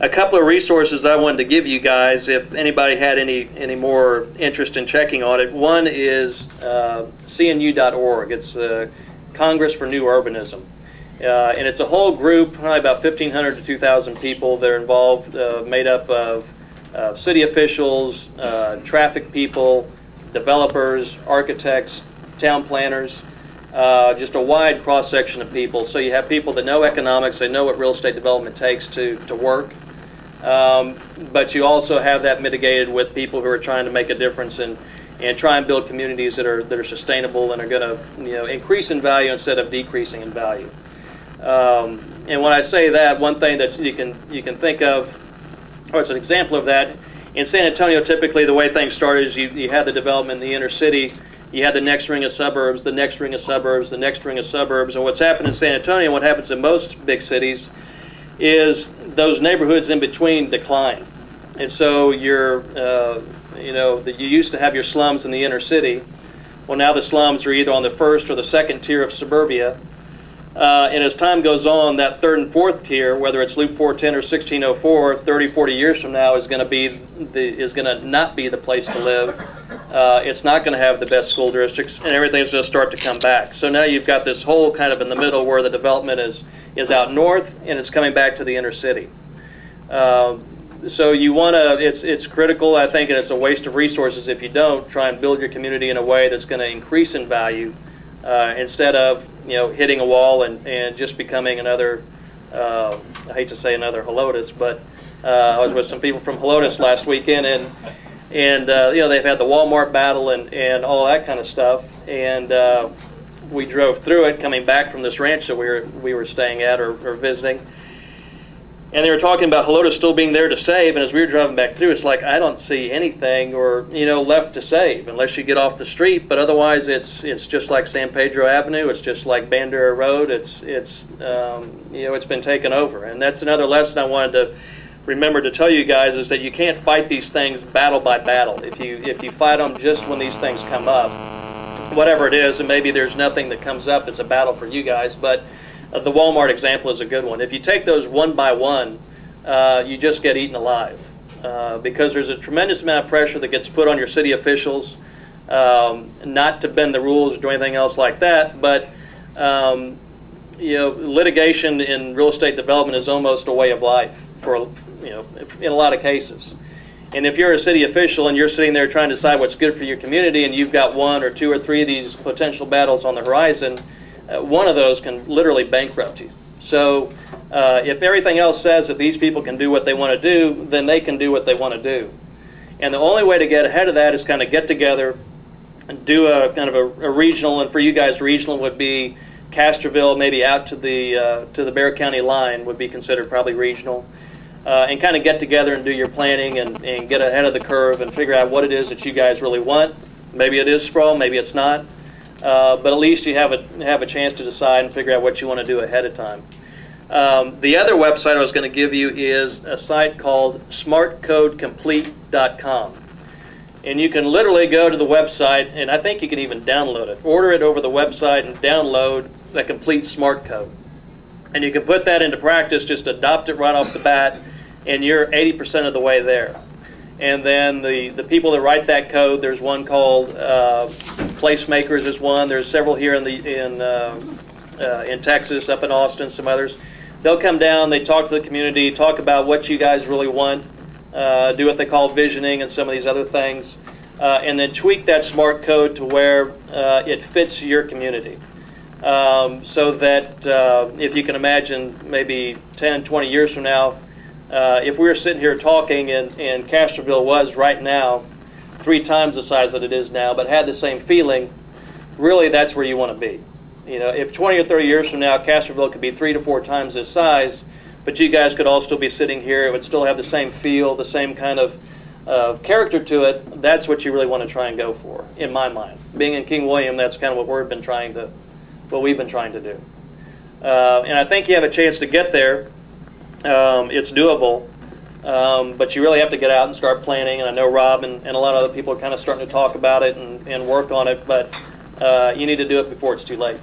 a couple of resources I wanted to give you guys if anybody had any more interest in checking on it. One is cnu.org. It's Congress for New Urbanism. And it's a whole group, probably about 1,500 to 2,000 people that are involved, made up of city officials, traffic people, developers, architects, town planners, just a wide cross-section of people. So you have people that know economics, they know what real estate development takes to work, but you also have that mitigated with people who are trying to make a difference and try and build communities that are sustainable and are going to increase in value instead of decreasing in value. And when I say that, one thing that you can think of, or it's an example of that, in San Antonio, typically the way things started is you had the development in the inner city, you had the next ring of suburbs, the next ring of suburbs, the next ring of suburbs, and what's happened in San Antonio, and what happens in most big cities, is those neighborhoods in between decline. And so you used to have your slums in the inner city. Well, now the slums are either on the first or the second tier of suburbia. And as time goes on, that third and fourth tier, whether it's Loop 410 or 1604, 30, 40 years from now is going to not be the place to live. It's not going to have the best school districts, and everything's going to start to come back. So now you've got this whole kind of in the middle where the development is out north and it's coming back to the inner city. So you want to, it's critical, I think, and it's a waste of resources if you don't try and build your community in a way that's going to increase in value instead of hitting a wall and just becoming another, I hate to say another Helotes, but I was with some people from Helotes last weekend, and they've had the Walmart battle and all that kind of stuff, and we drove through it coming back from this ranch that we were staying at or visiting. And they were talking about Helotes still being there to save, and as we were driving back through, it's like I don't see anything or left to save unless you get off the street. But otherwise, it's just like San Pedro Avenue. It's just like Bandera Road. It's been taken over, and that's another lesson I wanted to remember to tell you guys is that you can't fight these things battle by battle. If you fight them just when these things come up, whatever it is, and maybe there's nothing that comes up, it's a battle for you guys, but. The Walmart example is a good one. If you take those one by one, you just get eaten alive because there's a tremendous amount of pressure that gets put on your city officials, not to bend the rules or do anything else like that, but litigation in real estate development is almost a way of life for in a lot of cases. And if you're a city official and you're sitting there trying to decide what's good for your community, and you've got one or two or three of these potential battles on the horizon, one of those can literally bankrupt you. So if everything else says that these people can do what they want to do, then they can do what they want to do. And the only way to get ahead of that is kind of get together and do a kind of a regional, and for you guys regional would be Castroville, maybe out to the Bexar County line would be considered probably regional. And kind of get together and do your planning and get ahead of the curve and figure out what it is that you guys really want. Maybe it is sprawl, maybe it's not. But at least you have a chance to decide and figure out what you want to do ahead of time. The other website I was going to give you is a site called smartcodecomplete.com. And you can literally go to the website, and I think you can even download it. Order it over the website and download the complete smart code. And you can put that into practice, just adopt it right off the bat, and you're 80% of the way there. And then the people that write that code, there's one called Placemakers is one. There's several here in Texas, up in Austin, some others. They'll come down, they talk to the community, talk about what you guys really want, do what they call visioning and some of these other things, and then tweak that smart code to where it fits your community. So that if you can imagine maybe 10, 20 years from now, if we were sitting here talking and Castroville was right now 3 times the size that it is now, but had the same feeling, really that's where you want to be. If 20 or 30 years from now, Castroville could be 3 to 4 times this size, but you guys could all still be sitting here, it would still have the same feel, the same kind of character to it, that's what you really want to try and go for, in my mind. Being in King William, that's kind of what we've been trying to do. And I think you have a chance to get there. It's doable, but you really have to get out and start planning, and I know Rob and a lot of other people are kind of starting to talk about it and work on it, but you need to do it before it's too late.